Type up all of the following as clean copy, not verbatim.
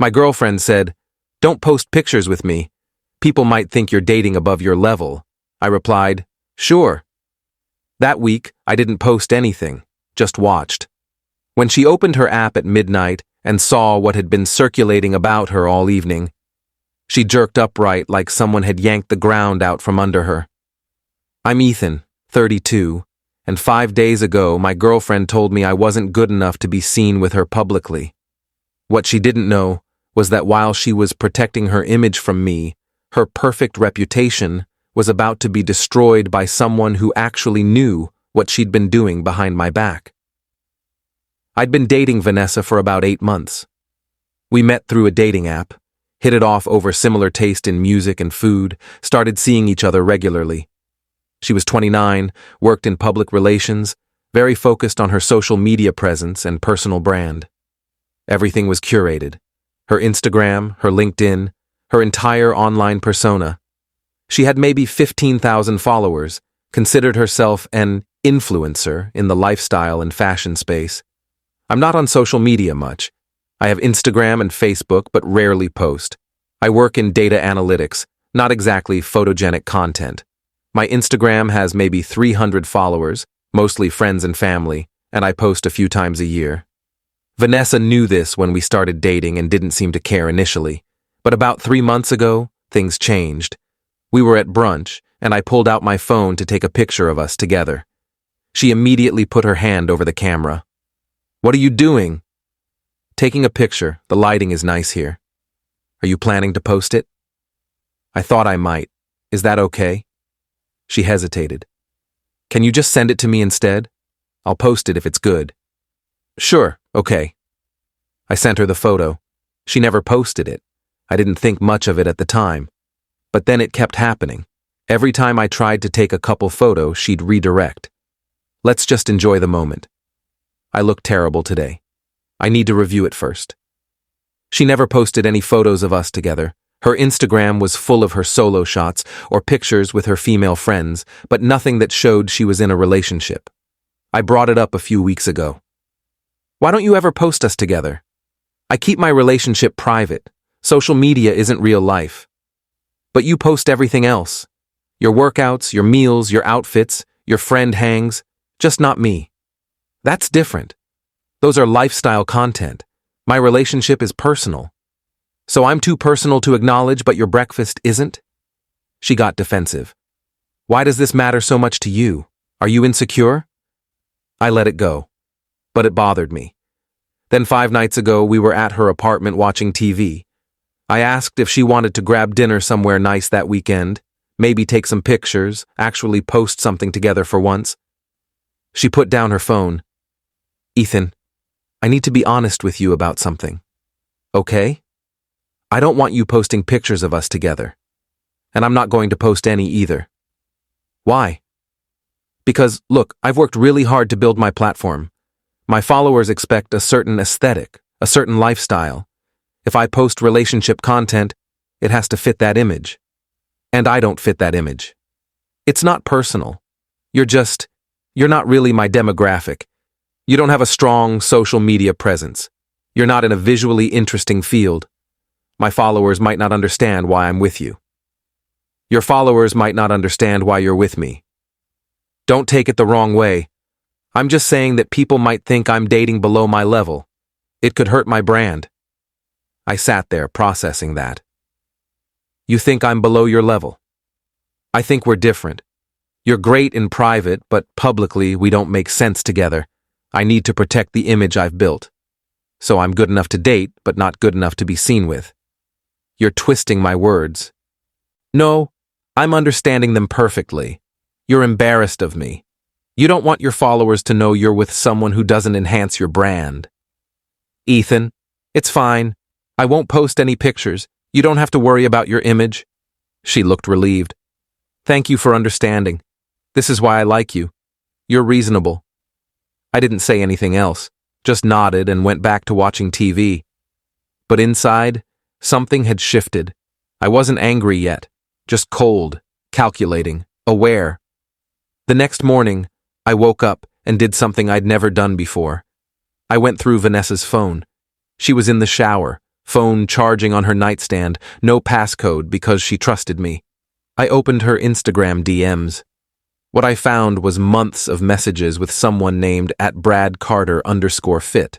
My girlfriend said, "Don't post pictures with me. People might think you're dating above your level." I replied, "Sure." That week, I didn't post anything, just watched. When she opened her app at midnight and saw what had been circulating about her all evening, she jerked upright like someone had yanked the ground out from under her. I'm Ethan, 32, and 5 days ago my girlfriend told me I wasn't good enough to be seen with her publicly. What she didn't know was that while she was protecting her image from me, her perfect reputation was about to be destroyed by someone who actually knew what she'd been doing behind my back. I'd been dating Vanessa for about 8 months. We met through a dating app, hit it off over similar taste in music and food, started seeing each other regularly. She was 29, worked in public relations, very focused on her social media presence and personal brand. Everything was curated. Her Instagram, her LinkedIn, her entire online persona. She had maybe 15,000 followers, considered herself an influencer in the lifestyle and fashion space. I'm not on social media much. I have Instagram and Facebook, but rarely post. I work in data analytics, not exactly photogenic content. My Instagram has maybe 300 followers, mostly friends and family, and I post a few times a year. Vanessa knew this when we started dating and didn't seem to care initially. But about 3 months ago, things changed. We were at brunch, and I pulled out my phone to take a picture of us together. She immediately put her hand over the camera. "What are you doing?" "Taking a picture. The lighting is nice here." "Are you planning to post it?" "I thought I might. Is that okay?" She hesitated. "Can you just send it to me instead? I'll post it if it's good." "Sure, okay." I sent her the photo. She never posted it. I didn't think much of it at the time. But then it kept happening. Every time I tried to take a couple photos, she'd redirect. "Let's just enjoy the moment." I look terrible today. I need to review it first. She never posted any photos of us together. Her Instagram was full of her solo shots or pictures with her female friends, but nothing that showed she was in a relationship. I brought it up a few weeks ago. "Why don't you ever post us together?" "I keep my relationship private. Social media isn't real life." "But you post everything else. Your workouts, your meals, your outfits, your friend hangs, just not me." "That's different. Those are lifestyle content. My relationship is personal." "So I'm too personal to acknowledge, but your breakfast isn't?" She got defensive. "Why does this matter so much to you? Are you insecure?" I let it go. But it bothered me. Then 5 nights ago, we were at her apartment watching TV. I asked if she wanted to grab dinner somewhere nice that weekend, maybe take some pictures, actually post something together for once. She put down her phone. "Ethan, I need to be honest with you about something. Okay? I don't want you posting pictures of us together. And I'm not going to post any either." "Why?" "Because, look, I've worked really hard to build my platform. My followers expect a certain aesthetic, a certain lifestyle. If I post relationship content, it has to fit that image. And I don't fit that image. It's not personal. You're not really my demographic. You don't have a strong social media presence. You're not in a visually interesting field. My followers might not understand why I'm with you. Your followers might not understand why you're with me. Don't take it the wrong way. I'm just saying that people might think I'm dating below my level. It could hurt my brand." I sat there processing that. "You think I'm below your level?" "I think we're different. You're great in private, but publicly we don't make sense together. I need to protect the image I've built. So I'm good enough to date, but not good enough to be seen with." "You're twisting my words." "No, I'm understanding them perfectly. You're embarrassed of me. You don't want your followers to know you're with someone who doesn't enhance your brand." "Ethan, it's fine. I won't post any pictures. You don't have to worry about your image." She looked relieved. "Thank you for understanding. This is why I like you. You're reasonable." I didn't say anything else, just nodded and went back to watching TV. But inside, something had shifted. I wasn't angry yet, just cold, calculating, aware. The next morning, I woke up and did something I'd never done before. I went through Vanessa's phone. She was in the shower, phone charging on her nightstand, no passcode because she trusted me. I opened her Instagram DMs. What I found was months of messages with someone named @BradCarter_fit.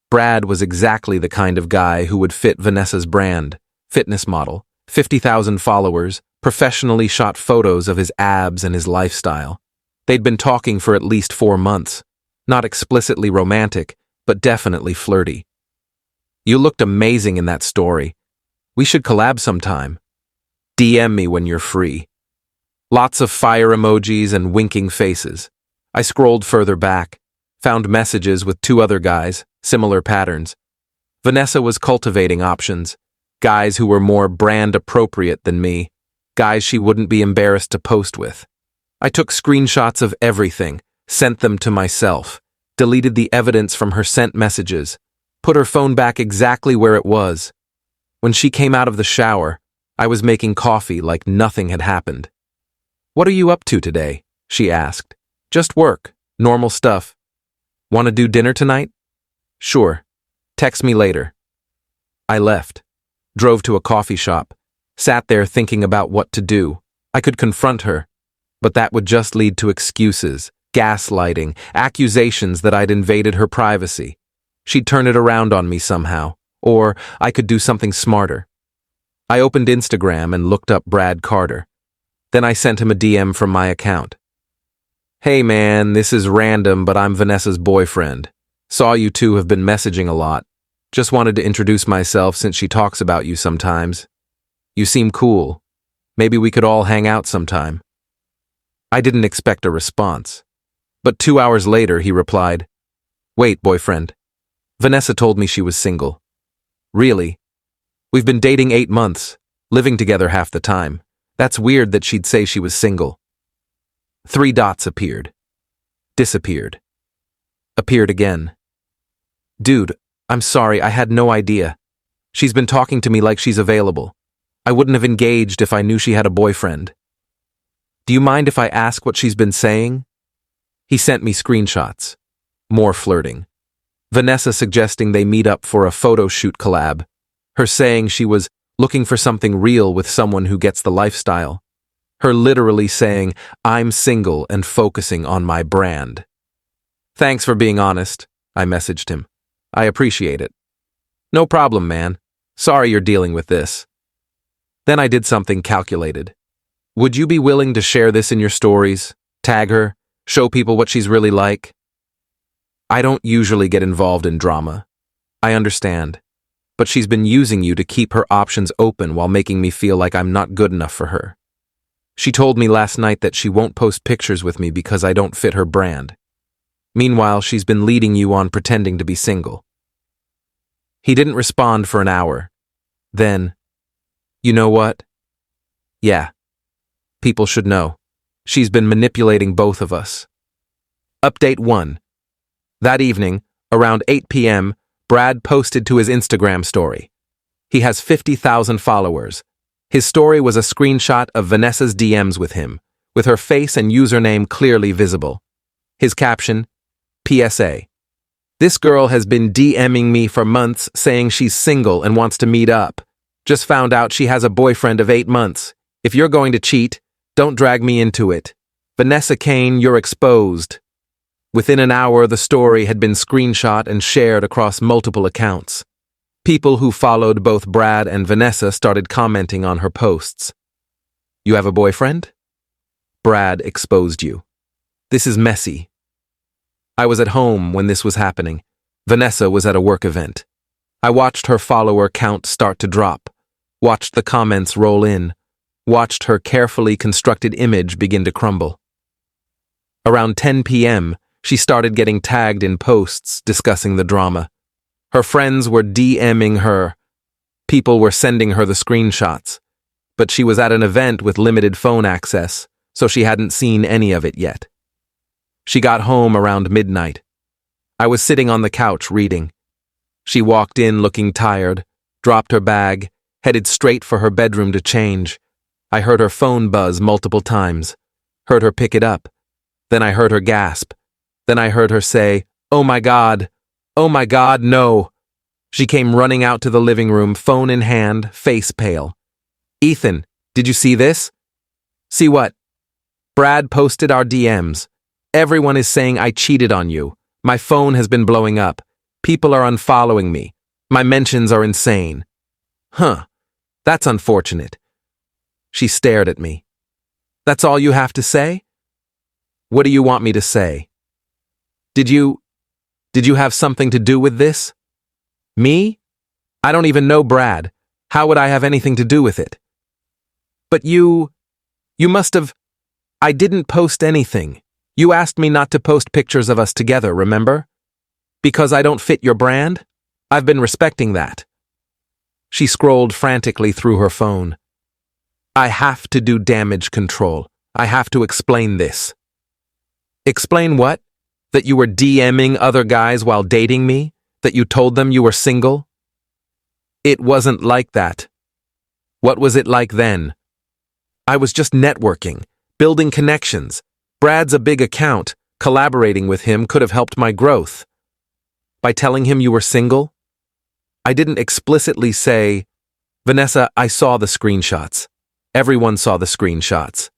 Brad was exactly the kind of guy who would fit Vanessa's brand. Fitness model, 50,000 followers, professionally shot photos of his abs and his lifestyle. They'd been talking for at least 4 months. Not explicitly romantic, but definitely flirty. "You looked amazing in that story. We should collab sometime. DM me when you're free." Lots of fire emojis and winking faces. I scrolled further back, found messages with 2 other guys, similar patterns. Vanessa was cultivating options, guys who were more brand appropriate than me, guys she wouldn't be embarrassed to post with. I took screenshots of everything, sent them to myself, deleted the evidence from her sent messages, put her phone back exactly where it was. When she came out of the shower, I was making coffee like nothing had happened. "What are you up to today?" she asked. "Just work, normal stuff. Want to do dinner tonight?" "Sure. Text me later." I left, drove to a coffee shop, sat there thinking about what to do. I could confront her, but that would just lead to excuses, gaslighting, accusations that I'd invaded her privacy. She'd turn it around on me somehow, or I could do something smarter. I opened Instagram and looked up Brad Carter. Then I sent him a DM from my account. "Hey man, this is random, but I'm Vanessa's boyfriend. Saw you two have been messaging a lot. Just wanted to introduce myself since she talks about you sometimes. You seem cool. Maybe we could all hang out sometime." I didn't expect a response. But 2 hours later, he replied, "Wait, boyfriend. Vanessa told me she was single." "Really? We've been dating 8 months, living together half the time. That's weird that she'd say she was single." 3 dots appeared. Disappeared. Appeared again. "Dude, I'm sorry, I had no idea. She's been talking to me like she's available. I wouldn't have engaged if I knew she had a boyfriend. Do you mind if I ask what she's been saying?" He sent me screenshots. More flirting. Vanessa suggesting they meet up for a photo shoot collab. Her saying she was looking for something real with someone who gets the lifestyle. Her literally saying, "I'm single and focusing on my brand." "Thanks for being honest," I messaged him. "I appreciate it." "No problem, man. Sorry you're dealing with this." Then I did something calculated. "Would you be willing to share this in your stories? Tag her? Show people what she's really like?" I don't usually get involved in drama. I understand. But she's been using you to keep her options open while making me feel like I'm not good enough for her. She told me last night that she won't post pictures with me because I don't fit her brand. Meanwhile, she's been leading you on pretending to be single. He didn't respond for an hour. Then, "You know what? Yeah. People should know. She's been manipulating both of us." Update 1. That evening, around 8 p.m., Brad posted to his Instagram story. He has 50,000 followers. His story was a screenshot of Vanessa's DMs with him, with her face and username clearly visible. His caption, "PSA. This girl has been DMing me for months saying she's single and wants to meet up. Just found out she has a boyfriend of 8 months. If you're going to cheat, don't drag me into it. Vanessa Kane, you're exposed." Within an hour, the story had been screenshot and shared across multiple accounts. People who followed both Brad and Vanessa started commenting on her posts. "You have a boyfriend? Brad exposed you. This is messy." I was at home when this was happening. Vanessa was at a work event. I watched her follower count start to drop, watched the comments roll in, watched her carefully constructed image begin to crumble. Around 10 p.m., she started getting tagged in posts discussing the drama. Her friends were DMing her. People were sending her the screenshots. But she was at an event with limited phone access, so she hadn't seen any of it yet. She got home around midnight. I was sitting on the couch reading. She walked in looking tired, dropped her bag, headed straight for her bedroom to change. I heard her phone buzz multiple times, heard her pick it up. Then I heard her gasp. Then I heard her say, oh my God, no." She came running out to the living room, phone in hand, face pale. "Ethan, did you see this?" "See what?" "Brad posted our DMs. Everyone is saying I cheated on you. My phone has been blowing up. People are unfollowing me. My mentions are insane." "Huh, that's unfortunate." She stared at me. "That's all you have to say?" "What do you want me to say?" Did you have something to do with this?" "Me? I don't even know Brad. How would I have anything to do with it?" "But you must have—" "I didn't post anything. You asked me not to post pictures of us together, remember? Because I don't fit your brand? I've been respecting that." She scrolled frantically through her phone. "I have to do damage control. I have to explain this." "Explain what? That you were DMing other guys while dating me? That you told them you were single?" "It wasn't like that." "What was it like then?" "I was just networking, building connections. Brad's a big account. Collaborating with him could have helped my growth." "By telling him you were single?" "I didn't explicitly say—" "Vanessa, I saw the screenshots. Everyone saw the screenshots.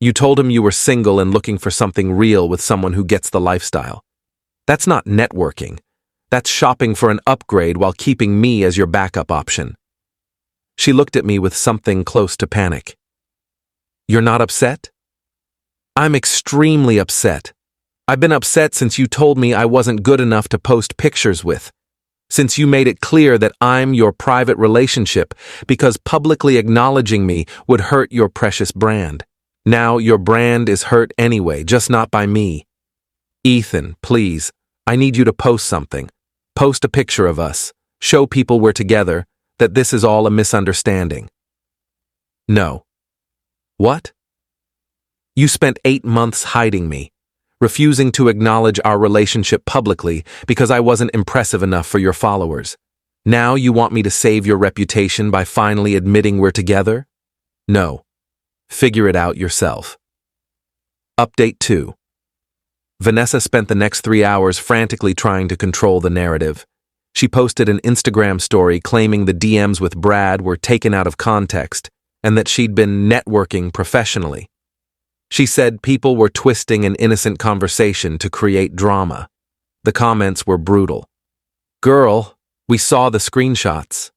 You told him you were single and looking for something real with someone who gets the lifestyle. That's not networking. That's shopping for an upgrade while keeping me as your backup option." She looked at me with something close to panic. "You're not upset?" "I'm extremely upset. I've been upset since you told me I wasn't good enough to post pictures with. Since you made it clear that I'm your private relationship because publicly acknowledging me would hurt your precious brand. Now your brand is hurt anyway, just not by me. Ethan, please, I need you to post something. Post a picture of us. Show people we're together, that this is all a misunderstanding." "No." "What?" "You spent 8 months hiding me, refusing to acknowledge our relationship publicly because I wasn't impressive enough for your followers. Now you want me to save your reputation by finally admitting we're together? No. Figure it out yourself." Update 2. Vanessa spent the next 3 hours frantically trying to control the narrative. She posted an Instagram story claiming the DMs with Brad were taken out of context and that she'd been networking professionally. She said people were twisting an innocent conversation to create drama. The comments were brutal. "Girl, we saw the screenshots.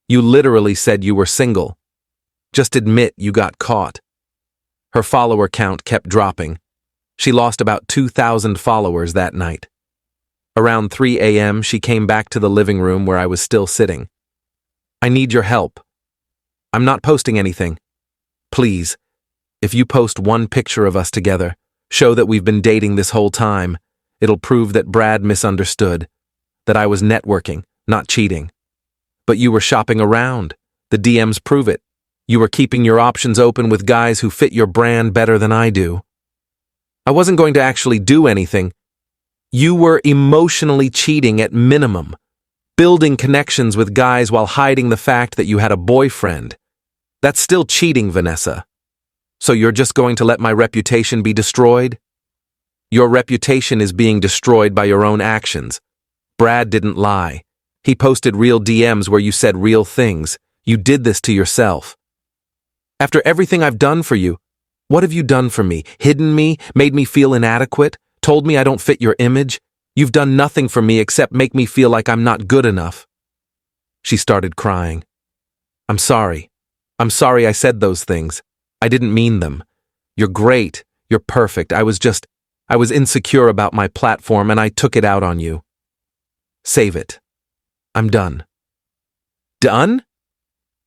You literally said you were single. Just admit you got caught." Her follower count kept dropping. She lost about 2,000 followers that night. Around 3 a.m., she came back to the living room where I was still sitting. "I need your help. I'm not posting anything. Please, if you post one picture of us together, show that we've been dating this whole time. It'll prove that Brad misunderstood, that I was networking, not cheating. But you were shopping around. The DMs prove it. You were keeping your options open with guys who fit your brand better than I do." "I wasn't going to actually do anything." "You were emotionally cheating at minimum, building connections with guys while hiding the fact that you had a boyfriend. That's still cheating, Vanessa. So you're just going to let my reputation be destroyed?" "Your reputation is being destroyed by your own actions. Brad didn't lie. He posted real DMs where you said real things. You did this to yourself. After everything I've done for you, what have you done for me? Hidden me? Made me feel inadequate? Told me I don't fit your image? You've done nothing for me except make me feel like I'm not good enough." She started crying. I'm sorry. I'm sorry I said those things. I didn't mean them. You're great. You're perfect. I was insecure about my platform and I took it out on you. Save it. I'm done." "Done?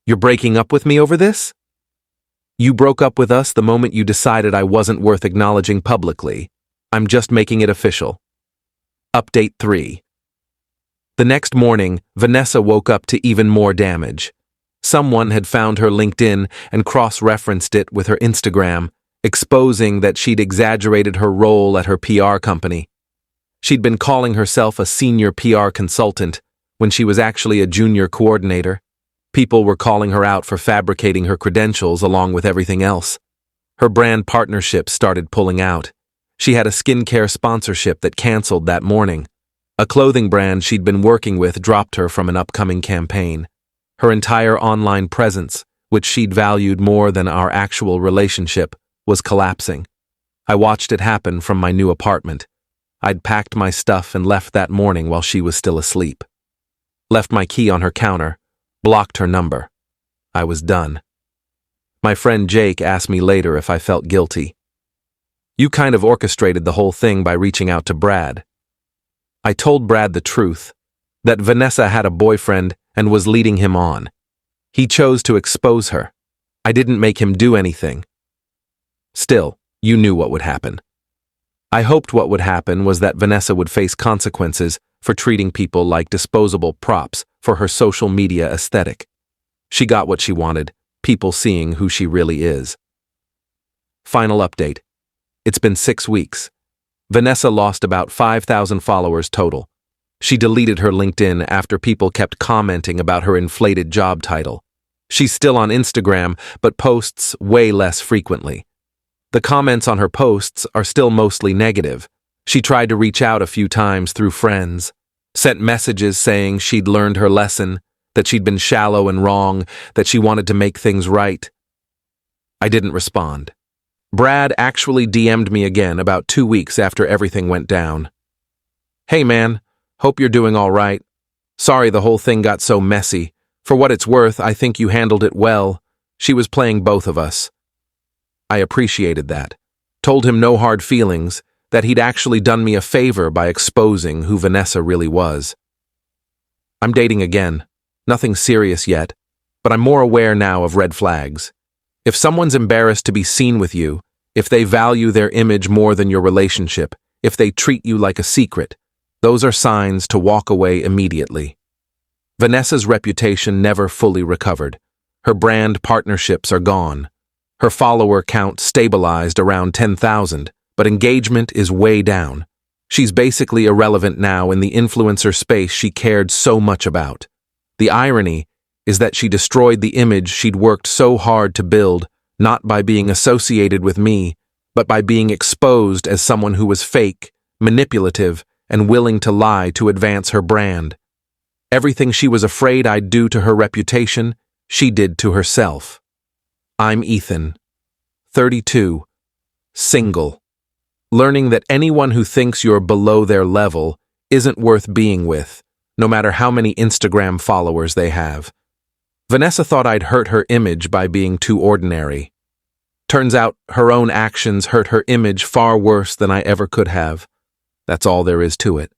You're breaking up with me over this?" "You broke up with us the moment you decided I wasn't worth acknowledging publicly. I'm just making it official." Update 3. The next morning, Vanessa woke up to even more damage. Someone had found her LinkedIn and cross-referenced it with her Instagram, exposing that she'd exaggerated her role at her PR company. She'd been calling herself a senior PR consultant when she was actually a junior coordinator. People were calling her out for fabricating her credentials along with everything else. Her brand partnerships started pulling out. She had a skincare sponsorship that canceled that morning. A clothing brand she'd been working with dropped her from an upcoming campaign. Her entire online presence, which she'd valued more than our actual relationship, was collapsing. I watched it happen from my new apartment. I'd packed my stuff and left that morning while she was still asleep. Left my key on her counter, blocked her number. I was done. My friend Jake asked me later if I felt guilty. You kind of orchestrated the whole thing by reaching out to Brad. I told Brad the truth, that Vanessa had a boyfriend and was leading him on. He chose to expose her. I didn't make him do anything. Still, you knew what would happen. I hoped what would happen was that Vanessa would face consequences for treating people like disposable props for her social media aesthetic. She got what she wanted, people seeing who she really is. Final update. It's been 6 weeks. Vanessa lost about 5,000 followers total. She deleted her LinkedIn after people kept commenting about her inflated job title. She's still on Instagram, but posts way less frequently. The comments on her posts are still mostly negative. She tried to reach out a few times through friends, sent messages saying she'd learned her lesson, that she'd been shallow and wrong, that she wanted to make things right. I didn't respond. Brad actually DM'd me again about 2 weeks after everything went down. Hey man, hope you're doing all right. Sorry the whole thing got so messy. For what it's worth, I think you handled it well. She was playing both of us. I appreciated that. Told him no hard feelings, that he'd actually done me a favor by exposing who Vanessa really was. I'm dating again. Nothing serious yet, but I'm more aware now of red flags. If someone's embarrassed to be seen with you, if they value their image more than your relationship, if they treat you like a secret, those are signs to walk away immediately. Vanessa's reputation never fully recovered. Her brand partnerships are gone. Her follower count stabilized around 10,000, but engagement is way down. She's basically irrelevant now in the influencer space she cared so much about. The irony is that she destroyed the image she'd worked so hard to build, not by being associated with me, but by being exposed as someone who was fake, manipulative, and willing to lie to advance her brand. Everything she was afraid I'd do to her reputation, she did to herself. I'm Ethan, 32, single. Learning that anyone who thinks you're below their level isn't worth being with, no matter how many Instagram followers they have. Vanessa thought I'd hurt her image by being too ordinary. Turns out her own actions hurt her image far worse than I ever could have. That's all there is to it.